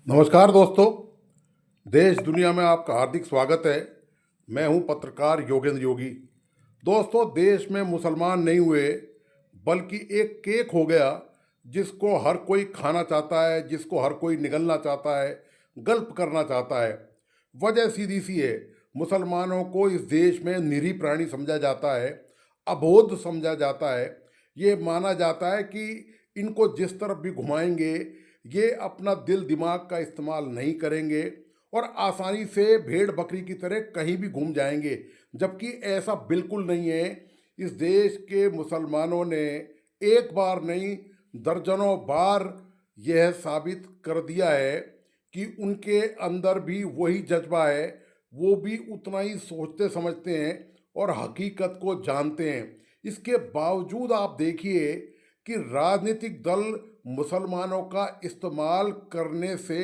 नमस्कार दोस्तों। देश दुनिया में आपका हार्दिक स्वागत है। मैं हूं पत्रकार योगेंद्र योगी। दोस्तों, देश में मुसलमान नहीं हुए बल्कि एक केक हो गया जिसको हर कोई खाना चाहता है, जिसको हर कोई निगलना चाहता है, गल्प करना चाहता है। वजह सीधी सी है, मुसलमानों को इस देश में निरीह प्राणी समझा जाता है, अबोध समझा जाता है। ये माना जाता है कि इनको जिस तरफ भी घुमाएंगे ये अपना दिल दिमाग का इस्तेमाल नहीं करेंगे और आसानी से भेड़ बकरी की तरह कहीं भी घूम जाएंगे, जबकि ऐसा बिल्कुल नहीं है। इस देश के मुसलमानों ने एक बार नहीं दर्जनों बार यह साबित कर दिया है कि उनके अंदर भी वही जज्बा है। वो भी उतना ही सोचते समझते हैं और हकीकत को जानते हैं। इसके बावजूद आप देखिए कि राजनीतिक दल मुसलमानों का इस्तेमाल करने से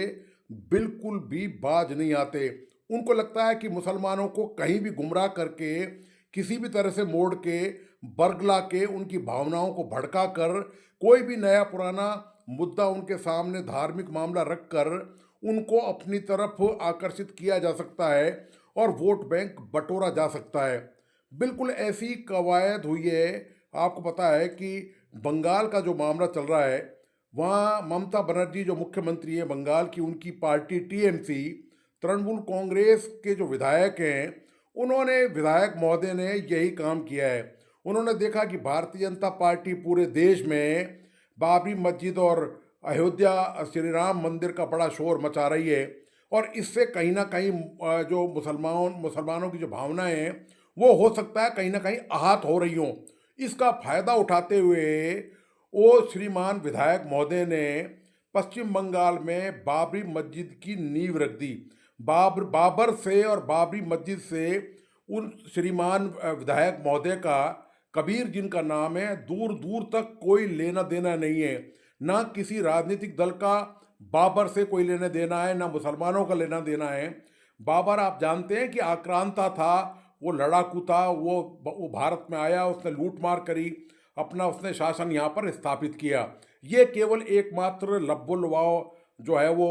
बिल्कुल भी बाज नहीं आते। उनको लगता है कि मुसलमानों को कहीं भी गुमराह करके, किसी भी तरह से मोड़ के, बरगला के, उनकी भावनाओं को भड़का कर, कोई भी नया पुराना मुद्दा उनके सामने, धार्मिक मामला रख कर उनको अपनी तरफ आकर्षित किया जा सकता है और वोट बैंक बटोरा जा सकता है। बिल्कुल ऐसी कवायद हुई है। आपको पता है कि बंगाल का जो मामला चल रहा है, वहाँ ममता बनर्जी जो मुख्यमंत्री है बंगाल की, उनकी पार्टी टीएमसी, तृणमूल कांग्रेस के जो विधायक हैं, उन्होंने, विधायक महोदय ने यही काम किया है। उन्होंने देखा कि भारतीय जनता पार्टी पूरे देश में बाबरी मस्जिद और अयोध्या श्री राम मंदिर का बड़ा शोर मचा रही है और इससे कहीं ना कहीं जो मुसलमानों की जो भावनाएं हैं वो हो सकता है कहीं ना कहीं आहत हो रही हों। इसका फायदा उठाते हुए वो श्रीमान विधायक महोदय ने पश्चिम बंगाल में बाबरी मस्जिद की नींव रख दी। बाबर से और बाबरी मस्जिद से उन श्रीमान विधायक महोदय का, कबीर जिनका नाम है, दूर दूर तक कोई लेना देना नहीं है। ना किसी राजनीतिक दल का बाबर से कोई लेना देना है, ना मुसलमानों का लेना देना है। बाबर, आप जानते हैं कि आक्रांता था, वो लड़ाकू था, वो भारत में आया, उसने लूट मार करी, अपना उसने शासन यहाँ पर स्थापित किया। ये केवल एकमात्र लब्बुल वाव जो है वो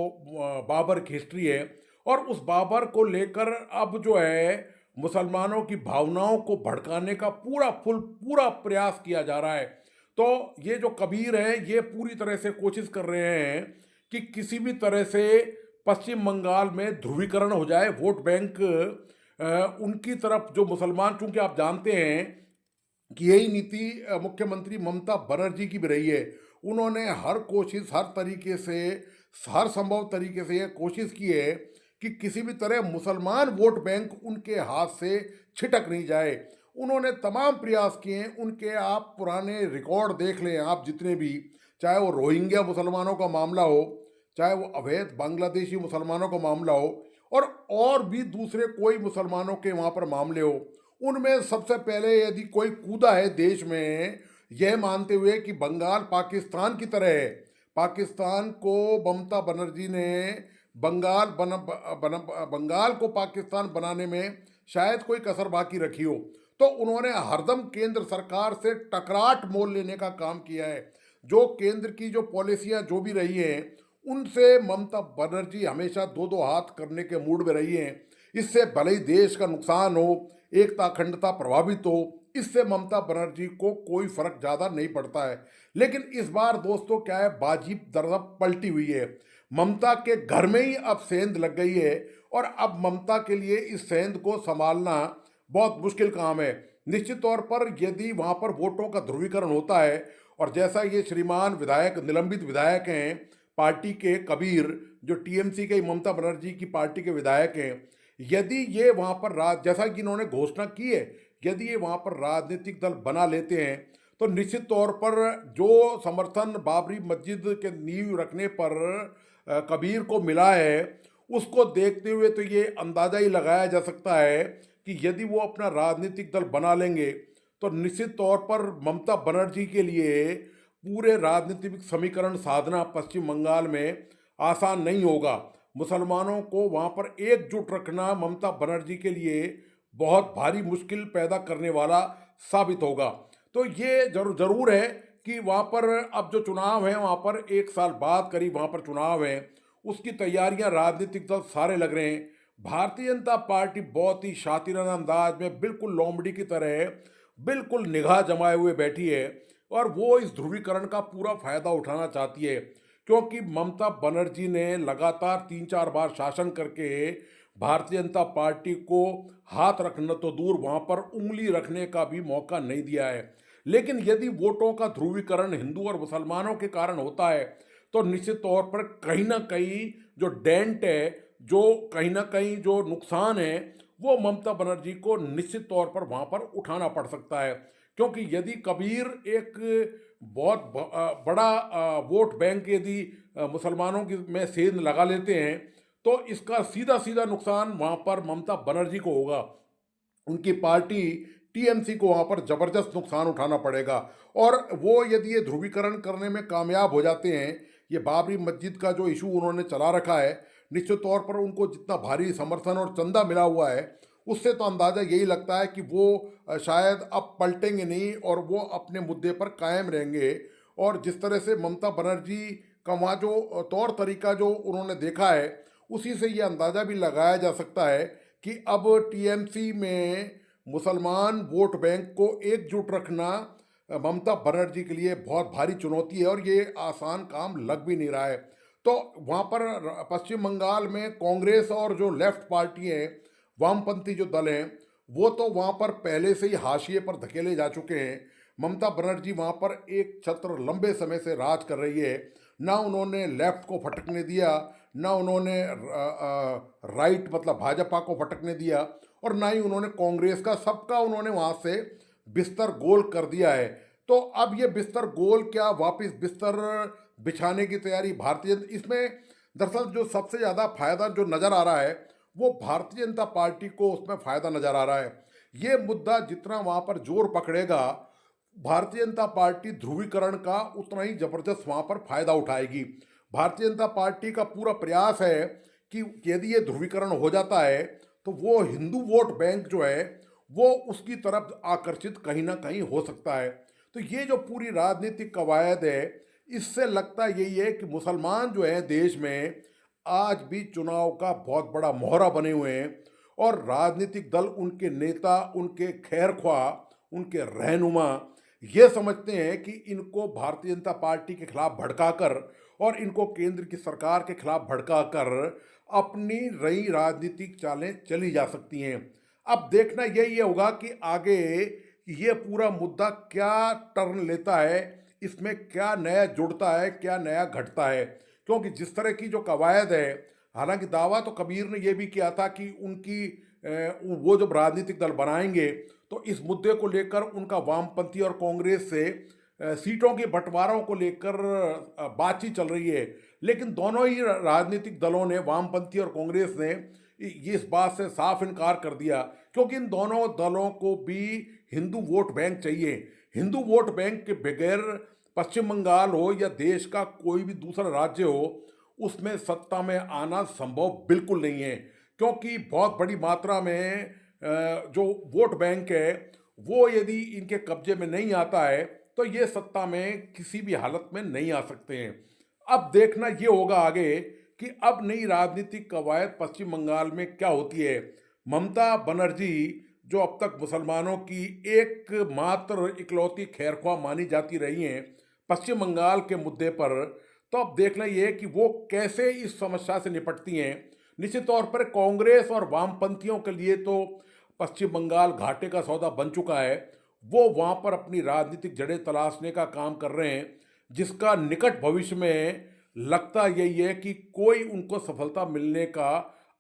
बाबर की हिस्ट्री है। और उस बाबर को लेकर अब जो है मुसलमानों की भावनाओं को भड़काने का पूरा प्रयास किया जा रहा है। तो ये जो कबीर है ये पूरी तरह से कोशिश कर रहे हैं कि किसी भी तरह से पश्चिम बंगाल में ध्रुवीकरण हो जाए, वोट बैंक उनकी तरफ, जो मुसलमान, चूंकि आप जानते हैं कि यही नीति मुख्यमंत्री ममता बनर्जी की भी रही है। उन्होंने हर कोशिश, हर तरीके से, हर संभव तरीके से यह कोशिश की है कि किसी भी तरह मुसलमान वोट बैंक उनके हाथ से छिटक नहीं जाए। उन्होंने तमाम प्रयास किए हैं। उनके आप पुराने रिकॉर्ड देख लें, आप जितने भी, चाहे वो रोहिंग्या मुसलमानों का मामला हो, चाहे वो अवैध बांग्लादेशी मुसलमानों का मामला हो, और भी दूसरे कोई मुसलमानों के वहाँ पर मामले हो, उनमें सबसे पहले यदि कोई कूदा है देश में, यह मानते हुए कि बंगाल पाकिस्तान की तरह है, पाकिस्तान को ममता बनर्जी ने बंगाल को पाकिस्तान बनाने में शायद कोई कसर बाकी रखी हो, तो उन्होंने हरदम केंद्र सरकार से टकराट मोल लेने का काम किया है। जो केंद्र की जो पॉलिसियां जो भी रही हैं, उनसे ममता बनर्जी हमेशा दो दो हाथ करने के मूड में रही हैं। इससे भले ही देश का नुकसान हो, एकता अखंडता प्रभावित हो, इससे ममता बनर्जी को कोई फर्क ज़्यादा नहीं पड़ता है। लेकिन इस बार दोस्तों क्या है, बाजी दरअसल पलटी हुई है। ममता के घर में ही अब सेंध लग गई है और अब ममता के लिए इस सेंध को संभालना बहुत मुश्किल काम है। निश्चित तौर पर यदि वहाँ पर वोटों का ध्रुवीकरण होता है, और जैसा ये श्रीमान विधायक, निलंबित विधायक हैं पार्टी के कबीर, जो टीएमसी के ममता बनर्जी की पार्टी के विधायक हैं, यदि ये वहाँ पर जैसा कि इन्होंने घोषणा की है, यदि ये वहाँ पर राजनीतिक दल बना लेते हैं, तो निश्चित तौर पर जो समर्थन बाबरी मस्जिद के नींव रखने पर कबीर को मिला है, उसको देखते हुए तो ये अंदाज़ा ही लगाया जा सकता है कि यदि वो अपना राजनीतिक दल बना लेंगे तो निश्चित तौर पर ममता बनर्जी के लिए पूरे राजनीतिक समीकरण साधना पश्चिम बंगाल में आसान नहीं होगा। मुसलमानों को वहाँ पर एकजुट रखना ममता बनर्जी के लिए बहुत भारी मुश्किल पैदा करने वाला साबित होगा। तो ये जरूर है कि वहाँ पर अब जो चुनाव है, वहाँ पर एक साल बाद करीब वहाँ पर चुनाव है, उसकी तैयारियां राजनीतिक दल सारे लग रहे हैं। भारतीय जनता पार्टी बहुत ही शातिराना अंदाज में बिल्कुल लोमड़ी की तरह बिल्कुल निगाह जमाए हुए बैठी है और वो इस ध्रुवीकरण का पूरा फायदा उठाना चाहती है, क्योंकि ममता बनर्जी ने लगातार 3-4 बार शासन करके भारतीय जनता पार्टी को हाथ रखना तो दूर वहां पर उंगली रखने का भी मौका नहीं दिया है। लेकिन यदि वोटों का ध्रुवीकरण हिंदू और मुसलमानों के कारण होता है तो निश्चित तौर पर कहीं ना कहीं जो डेंट है, जो कहीं ना कहीं जो नुकसान है, वो ममता बनर्जी को निश्चित तौर पर वहां पर उठाना पड़ सकता है। क्योंकि यदि कबीर एक बहुत बड़ा वोट बैंक यदि मुसलमानों की में सेंध लगा लेते हैं तो इसका सीधा सीधा नुकसान वहां पर ममता बनर्जी को होगा। उनकी पार्टी टीएमसी को वहां पर जबरदस्त नुकसान उठाना पड़ेगा। और वो यदि ये ध्रुवीकरण करने में कामयाब हो जाते हैं, ये बाबरी मस्जिद का जो इशू उन्होंने चला रखा है, निश्चित तौर पर उनको जितना भारी समर्थन और चंदा मिला हुआ है उससे तो अंदाज़ा यही लगता है कि वो शायद अब पलटेंगे नहीं और वो अपने मुद्दे पर कायम रहेंगे। और जिस तरह से ममता बनर्जी का वहाँ जो तौर तरीका जो उन्होंने देखा है, उसी से ये अंदाज़ा भी लगाया जा सकता है कि अब टीएमसी में मुसलमान वोट बैंक को एकजुट रखना ममता बनर्जी के लिए बहुत भारी चुनौती है और ये आसान काम लग भी नहीं रहा है। तो वहाँ पर पश्चिम बंगाल में कांग्रेस और जो लेफ्ट पार्टी हैं, वामपंथी जो दल हैं, वो तो वहाँ पर पहले से ही हाशिए पर धकेले जा चुके हैं। ममता बनर्जी वहाँ पर एक छत्र लंबे समय से राज कर रही है। ना उन्होंने लेफ्ट को फटकने दिया, ना उन्होंने राइट मतलब भाजपा को फटकने दिया, और ना ही उन्होंने कांग्रेस का, सबका उन्होंने वहाँ से बिस्तर गोल कर दिया है। तो अब ये बिस्तर गोल क्या वापस बिस्तर बिछाने की तैयारी भारतीय, इसमें दरअसल जो सबसे ज़्यादा फायदा जो नज़र आ रहा है वो भारतीय जनता पार्टी को उसमें फ़ायदा नज़र आ रहा है। ये मुद्दा जितना वहाँ पर जोर पकड़ेगा, भारतीय जनता पार्टी ध्रुवीकरण का उतना ही ज़बरदस्त वहाँ पर फायदा उठाएगी। भारतीय जनता पार्टी का पूरा प्रयास है कि यदि ये ध्रुवीकरण हो जाता है तो वो हिंदू वोट बैंक जो है वो उसकी तरफ आकर्षित कहीं ना कहीं हो सकता है। तो ये जो पूरी राजनीतिक कवायद है, इससे लगता यही है कि मुसलमान जो है देश में आज भी चुनाव का बहुत बड़ा मोहरा बने हुए हैं और राजनीतिक दल, उनके नेता, उनके खैरख्वाह, उनके रहनुमा ये समझते हैं कि इनको भारतीय जनता पार्टी के खिलाफ भड़काकर और इनको केंद्र की सरकार के खिलाफ भड़काकर अपनी रई राजनीतिक चालें चली जा सकती हैं। अब देखना यही होगा कि आगे ये पूरा मुद्दा क्या टर्न लेता है, इसमें क्या नया जुड़ता है, क्या नया घटता है। क्योंकि जिस तरह की जो कवायद है, हालांकि दावा तो कबीर ने यह भी किया था कि उनकी वो जब राजनीतिक दल बनाएंगे तो इस मुद्दे को लेकर उनका वामपंथी और कांग्रेस से सीटों के बंटवारों को लेकर बातचीत चल रही है। लेकिन दोनों ही राजनीतिक दलों ने, वामपंथी और कांग्रेस ने, ये इस बात से साफ इनकार कर दिया, क्योंकि इन दोनों दलों को भी हिंदू वोट बैंक चाहिए। हिंदू वोट बैंक के बगैर पश्चिम बंगाल हो या देश का कोई भी दूसरा राज्य हो, उसमें सत्ता में आना संभव बिल्कुल नहीं है। क्योंकि बहुत बड़ी मात्रा में जो वोट बैंक है वो यदि इनके कब्जे में नहीं आता है तो ये सत्ता में किसी भी हालत में नहीं आ सकते हैं। अब देखना ये होगा आगे कि अब नई राजनीतिक कवायद पश्चिम बंगाल में क्या होती है। ममता बनर्जी जो अब तक मुसलमानों की एकमात्र इकलौती खैरख्वाह मानी जाती रही हैं पश्चिम बंगाल के मुद्दे पर, तो अब देखना ये है कि वो कैसे इस समस्या से निपटती हैं। निश्चित तौर पर कांग्रेस और वामपंथियों के लिए तो पश्चिम बंगाल घाटे का सौदा बन चुका है। वो वहाँ पर अपनी राजनीतिक जड़ें तलाशने का काम कर रहे हैं, जिसका निकट भविष्य में लगता यही है कि कोई उनको सफलता मिलने का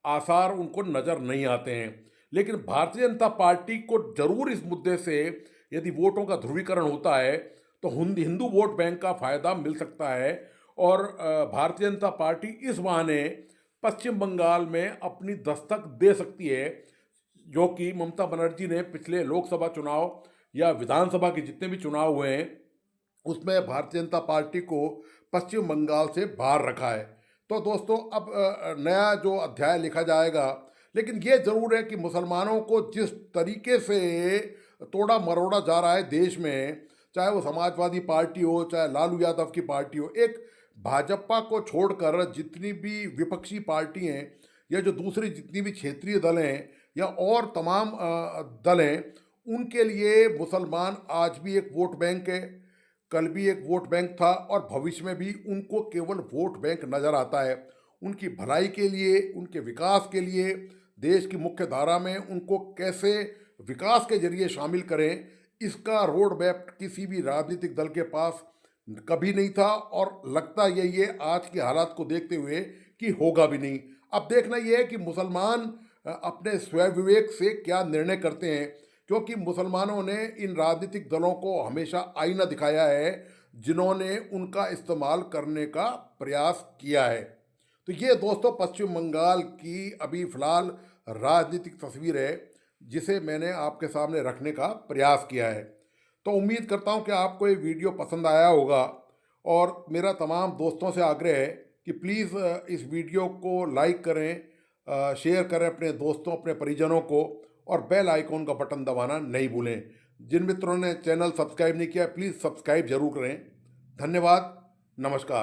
आसार उनको नज़र नहीं आते हैं। लेकिन भारतीय जनता पार्टी को जरूर इस मुद्दे से यदि वोटों का ध्रुवीकरण होता है तो हिंदू वोट बैंक का फायदा मिल सकता है और भारतीय जनता पार्टी इस बहाने पश्चिम बंगाल में अपनी दस्तक दे सकती है, जो कि ममता बनर्जी ने पिछले लोकसभा चुनाव या विधानसभा के जितने भी चुनाव हुए हैं उसमें भारतीय जनता पार्टी को पश्चिम बंगाल से बाहर रखा है। तो दोस्तों अब नया जो अध्याय लिखा जाएगा, लेकिन ये ज़रूर है कि मुसलमानों को जिस तरीके से तोड़ा मरोड़ा जा रहा है देश में, चाहे वो समाजवादी पार्टी हो, चाहे लालू यादव की पार्टी हो, एक भाजपा को छोड़कर जितनी भी विपक्षी पार्टी हैं या जो दूसरी जितनी भी क्षेत्रीय दल हैं या और तमाम दल हैं, उनके लिए मुसलमान आज भी एक वोट बैंक है, कल भी एक वोट बैंक था और भविष्य में भी उनको केवल वोट बैंक नज़र आता है। उनकी भलाई के लिए, उनके विकास के लिए, देश की मुख्य धारा में उनको कैसे विकास के जरिए शामिल करें, इसका रोड मैप किसी भी राजनीतिक दल के पास कभी नहीं था और लगता यही है आज के हालात को देखते हुए कि होगा भी नहीं। अब देखना यह है कि मुसलमान अपने स्वयं विवेक से क्या निर्णय करते हैं, क्योंकि मुसलमानों ने इन राजनीतिक दलों को हमेशा आईना दिखाया है जिन्होंने उनका इस्तेमाल करने का प्रयास किया है। तो ये दोस्तों पश्चिम बंगाल की अभी फ़िलहाल राजनीतिक तस्वीर है जिसे मैंने आपके सामने रखने का प्रयास किया है। तो उम्मीद करता हूँ कि आपको ये वीडियो पसंद आया होगा और मेरा तमाम दोस्तों से आग्रह है कि प्लीज़ इस वीडियो को लाइक करें, शेयर करें अपने दोस्तों, अपने परिजनों को और बेल आइकॉन का बटन दबाना नहीं भूलें। जिन मित्रों ने चैनल सब्सक्राइब नहीं किया प्लीज़ सब्सक्राइब जरूर करें। धन्यवाद। नमस्कार।